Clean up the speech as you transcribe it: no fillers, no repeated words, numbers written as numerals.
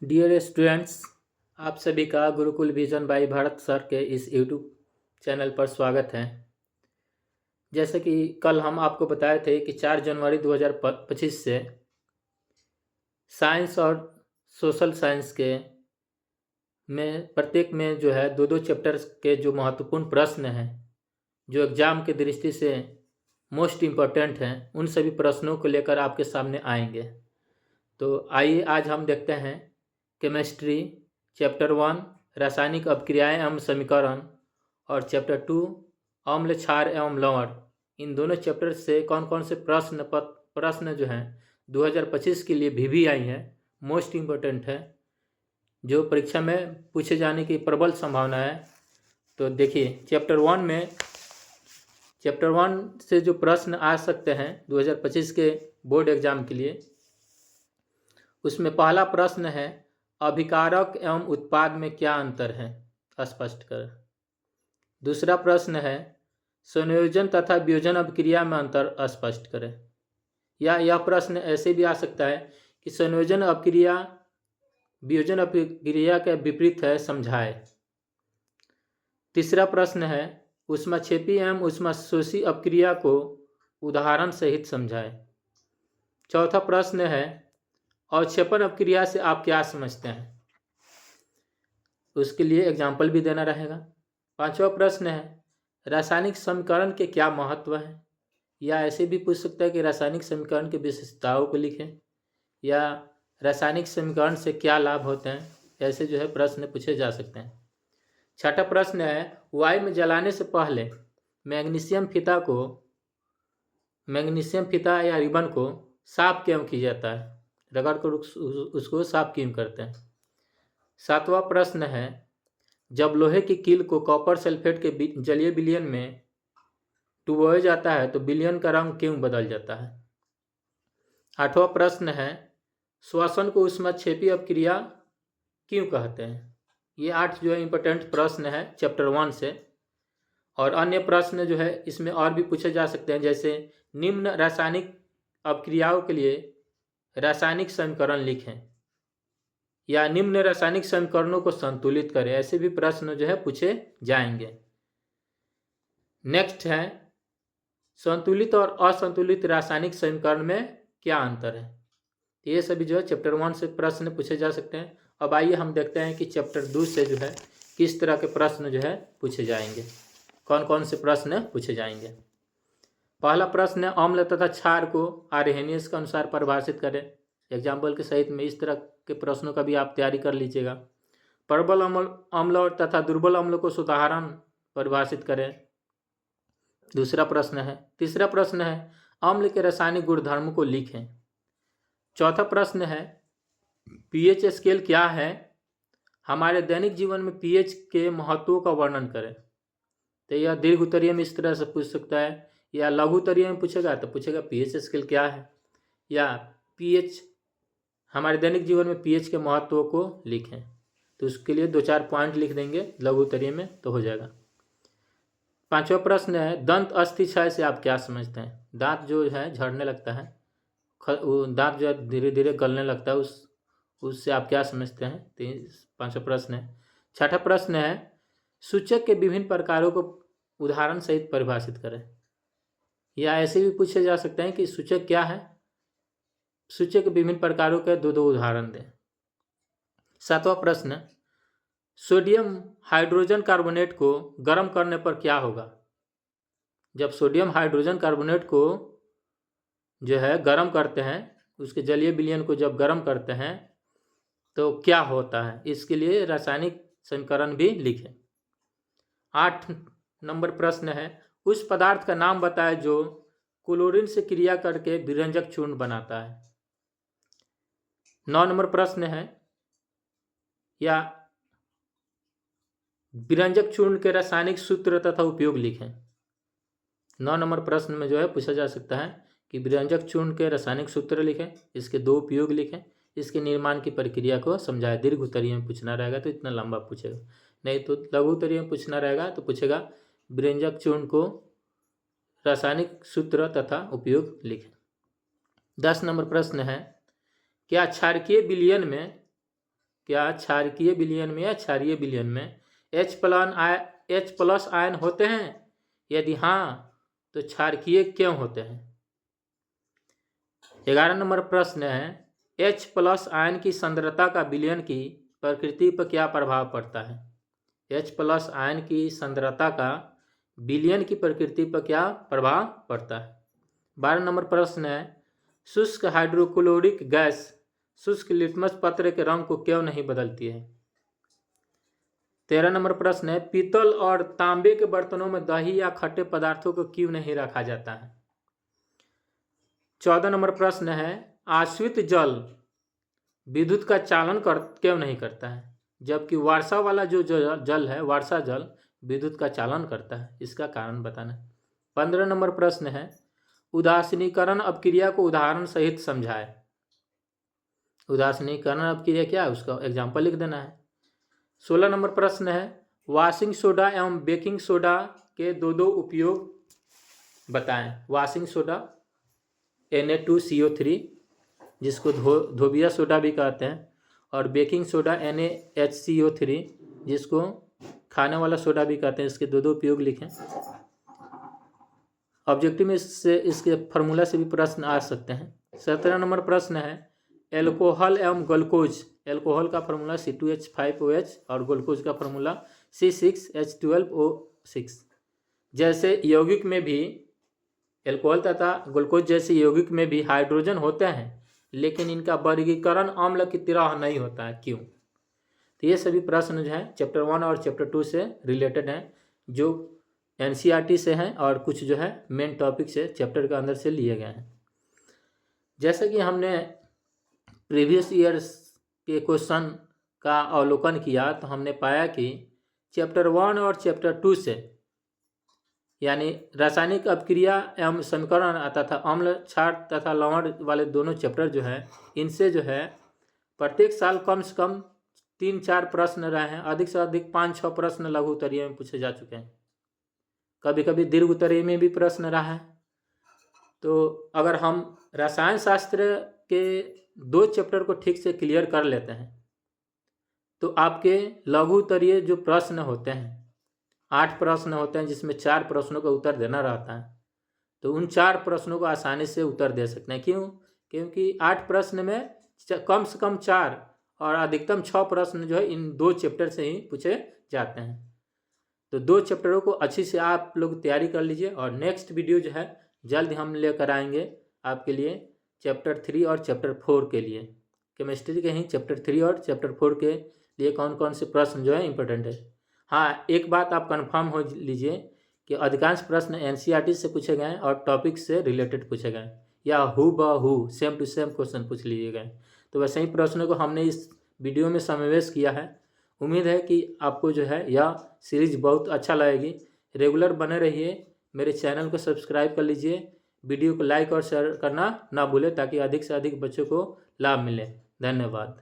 Dear students, आप सभी का Gurukul vision by Bharat sir के इस यूट्यूब चैनल पर स्वागत है। जैसे कि कल हम आपको बताए थे कि 4 जनवरी 2025 से साइंस और सोशल साइंस के में प्रत्येक में जो है दो चैप्टर्स के जो महत्वपूर्ण प्रश्न हैं, जो एग्ज़ाम की दृष्टि से मोस्ट इम्पोर्टेंट हैं, उन सभी प्रश्नों को लेकर आपके सामने आएंगे। तो आइए आज हम देखते हैं केमिस्ट्री चैप्टर 1 रासायनिक अभिक्रियाएं एवं समीकरण और चैप्टर 2 अम्ल क्षार एवं लवण, इन दोनों चैप्टर से कौन कौन से प्रश्न जो हैं 2025 के लिए भी आई हैं, मोस्ट इम्पोर्टेंट है, जो परीक्षा में पूछे जाने की प्रबल संभावना है। तो देखिए चैप्टर 1 से जो प्रश्न आ सकते हैं 2025 के बोर्ड एग्जाम के लिए, उसमें पहला प्रश्न है अभिकारक एवं उत्पाद में क्या अंतर है, स्पष्ट कर। दूसरा प्रश्न है संयोजन तथा वियोजन अभिक्रिया में अंतर स्पष्ट करें। या यह प्रश्न ऐसे भी आ सकता है कि संयोजन अभिक्रिया वियोजन अभिक्रिया के विपरीत है, समझाए। तीसरा प्रश्न है ऊष्माक्षेपी एवं ऊष्माशोषी अभिक्रिया को उदाहरण सहित समझाए। चौथा प्रश्न है अवक्षेपण अभिक्रिया से आप क्या समझते हैं, उसके लिए एग्जाम्पल भी देना रहेगा। पांचवा प्रश्न है रासायनिक समीकरण के क्या महत्व है, या ऐसे भी पूछ सकता है कि रासायनिक समीकरण की विशेषताओं को लिखें, या रासायनिक समीकरण से क्या लाभ होते हैं, ऐसे जो है प्रश्न पूछे जा सकते हैं। छठा प्रश्न है वायु में जलाने से पहले मैग्नीशियम फीता या रिबन को साफ क्यों किया जाता है, रगड़ कर उसको साफ क्यों करते हैं। सातवां प्रश्न है जब लोहे की कील को कॉपर सल्फेट के जलीय विलयन में डुबोया जाता है तो विलयन का रंग क्यों बदल जाता है। आठवां प्रश्न है श्वसन को ऊष्माक्षेपी अभिक्रिया क्यों कहते हैं। ये 8 जो है इंपॉर्टेंट प्रश्न है चैप्टर 1 से। और अन्य प्रश्न जो है इसमें और भी पूछे जा सकते हैं, जैसे निम्न रासायनिक अभिक्रियाओं के लिए रासायनिक समीकरण लिखें, या निम्न रासायनिक समीकरणों को संतुलित करें, ऐसे भी प्रश्न जो है पूछे जाएंगे। नेक्स्ट है संतुलित और असंतुलित रासायनिक समीकरण में क्या अंतर है। ये सभी जो है चैप्टर 1 से प्रश्न पूछे जा सकते हैं। अब आइए हम देखते हैं कि चैप्टर 2 से जो है किस तरह के प्रश्न जो है पूछे जाएंगे, कौन कौन से प्रश्न पूछे जाएंगे। पहला प्रश्न है अम्ल तथा क्षार को आर्हेनियस के अनुसार परिभाषित करें। एग्जाम्पल के सहित में इस तरह के प्रश्नों का भी आप तैयारी कर लीजिएगा। प्रबल अम्ल और तथा दुर्बल अम्ल को उदाहरण परिभाषित करें, दूसरा प्रश्न है। तीसरा प्रश्न है अम्ल के रासायनिक गुणधर्म को लिखें। चौथा प्रश्न है पीएच स्केल क्या है, हमारे दैनिक जीवन में पीएच के महत्वों का वर्णन करें। तो यह दीर्घ उत्तरीय में इस तरह से पूछ सकता है, या लघु उत्तरीय में पूछेगा तो पूछेगा पीएच स्केल क्या है, या पीएच हमारे दैनिक जीवन में पीएच के महत्वों को लिखें। तो उसके लिए 2-4 पॉइंट लिख देंगे लघु उत्तरीय में तो हो जाएगा। पांचवा प्रश्न है दंत अस्थि क्षय से आप क्या समझते हैं। दांत जो है झड़ने लगता है, दांत जो है धीरे धीरे गलने लगता है, उससे आप क्या समझते हैं। तो पांचवा प्रश्न है। छठा प्रश्न है सूचक के विभिन्न प्रकारों को उदाहरण सहित परिभाषित करें, या ऐसे भी पूछे जा सकते हैं कि सूचक क्या है, सूचक के विभिन्न प्रकारों के 2 उदाहरण दें। सातवां प्रश्न सोडियम हाइड्रोजन कार्बोनेट को गर्म करने पर क्या होगा। जब सोडियम हाइड्रोजन कार्बोनेट को जो है गर्म करते हैं, उसके जलीय विलयन को जब गर्म करते हैं तो क्या होता है, इसके लिए रासायनिक समीकरण भी लिखें। 8 नंबर प्रश्न है उस पदार्थ का नाम बताएं जो क्लोरीन से क्रिया करके विरंजक चूर्ण बनाता है। 9 नंबर प्रश्न है या विरंजक चूर्ण के रासायनिक सूत्र तथा उपयोग लिखें। 9 नंबर प्रश्न में जो है पूछा जा सकता है कि विरंजक चूर्ण के रासायनिक सूत्र लिखें, इसके 2 उपयोग लिखें, इसके निर्माण की प्रक्रिया को समझाएं। दीर्घ उत्तरीय में पूछना रहेगा तो इतना लंबा पूछेगा, नहीं तो लघु उत्तरीय में पूछना रहेगा तो पूछेगा विरंजक चूर्ण को रासायनिक सूत्र तथा उपयोग लिखें। 10 नंबर प्रश्न है क्या क्षारकीय विलयन में क्या क्षारकीय विलयन में या क्षारीय विलयन में H+ आयन होते हैं? यदि हाँ तो क्षारकीय क्यों होते हैं? 11 नंबर प्रश्न है, H+ आयन की सांद्रता का विलयन की प्रकृति पर क्या प्रभाव पड़ता है? H+ आयन की सांद्रता का विलयन की प्रकृति पर क्या प्रभाव पड़ता है? 12 नंबर प्रश्न है, शुष्क हाइड्रोक्लोरिक गैस शुष्क लिटमस पत्र के रंग को क्यों नहीं बदलती है? 13 नंबर प्रश्न है, पीतल और तांबे के बर्तनों में दही या खट्टे पदार्थों को क्यों नहीं रखा जाता है? 14 नंबर प्रश्न है, आश्रित जल विद्युत का चालन क्यों नहीं करता है, जबकि वर्षा वाला जो जल है, वर्षा जल विद्युत का चालन करता है? इसका कारण बताना। 15 नंबर प्रश्न है, उदासीनीकरण अपक्रिया को उदाहरण सहित समझाए। उदासीनीकरण अपक्रिया क्या है, उसका एग्जाम्पल लिख देना है। 16 नंबर प्रश्न है, वॉशिंग सोडा एवं बेकिंग सोडा के दो उपयोग बताएं। वॉशिंग सोडा Na2CO3 जिसको धोबिया सोडा भी कहते हैं, और बेकिंग सोडा NaHCO3 जिसको खाने वाला सोडा भी कहते हैं। इसके दो उपयोग लिखें। ऑब्जेक्टिव में इससे इसके फार्मूला से भी प्रश्न आ सकते हैं। 17 नंबर प्रश्न है, एल्कोहल एवं ग्लूकोज। एल्कोहल का फार्मूला C2H5OH और ग्लूकोज का फार्मूला C6H12O6। जैसे यौगिक में भी एल्कोहल तथा ग्लूकोज जैसे यौगिक में भी हाइड्रोजन होते हैं, लेकिन इनका वर्गीकरण अम्ल की तरह नहीं होता है, क्यों? तो ये सभी प्रश्न जो है चैप्टर 1 और चैप्टर 2 से रिलेटेड हैं, जो NCERT से हैं और कुछ जो है मेन टॉपिक से चैप्टर के अंदर से लिए गए हैं। जैसे कि हमने प्रीवियस ईयर्स के क्वेश्चन का अवलोकन किया, तो हमने पाया कि चैप्टर 1 और चैप्टर 2 से, यानी रासायनिक अपक्रिया एवं समीकरण तथा अम्ल क्षार तथा लवण वाले दोनों चैप्टर जो है, इनसे जो है प्रत्येक साल कम से कम 3-4 प्रश्न रहे हैं, अधिक से अधिक 5-6 प्रश्न लघु उत्तरीय में पूछे जा चुके हैं। कभी कभी दीर्घ उत्तरीय में भी प्रश्न रहा है। तो अगर हम रसायन शास्त्र के 2 चैप्टर को ठीक से क्लियर कर लेते हैं, तो आपके लघु उत्तरीय जो प्रश्न होते हैं, 8 प्रश्न होते हैं जिसमें 4 प्रश्नों का उत्तर देना रहता है, तो उन 4 प्रश्नों को आसानी से उत्तर दे सकते हैं। क्यों? क्योंकि 8 प्रश्न में कम से कम 4 और अधिकतम 6 प्रश्न जो है इन 2 चैप्टर से ही पूछे जाते हैं। तो 2 चैप्टरों को अच्छी से आप लोग तैयारी कर लीजिए, और नेक्स्ट वीडियो जो है जल्द हम लेकर आएंगे आपके लिए चैप्टर 3 और चैप्टर 4 के लिए। केमिस्ट्री के ही चैप्टर 3 और चैप्टर 4 के लिए कौन कौन से प्रश्न जो है इम्पोर्टेंट है। हाँ, एक बात आप कंफर्म हो लीजिए कि अधिकांश प्रश्न NCERT से पूछे गए और टॉपिक से रिलेटेड पूछे गए, या हूबहू सेम टू सेम क्वेश्चन पूछ लिए गए। तो वैसे ही प्रश्नों को हमने इस वीडियो में समावेश किया है। उम्मीद है कि आपको जो है यह सीरीज बहुत अच्छा लगेगी। रेगुलर बने रहिए, मेरे चैनल को सब्सक्राइब कर लीजिए, वीडियो को लाइक और शेयर करना ना भूलें, ताकि अधिक से अधिक बच्चों को लाभ मिले। धन्यवाद।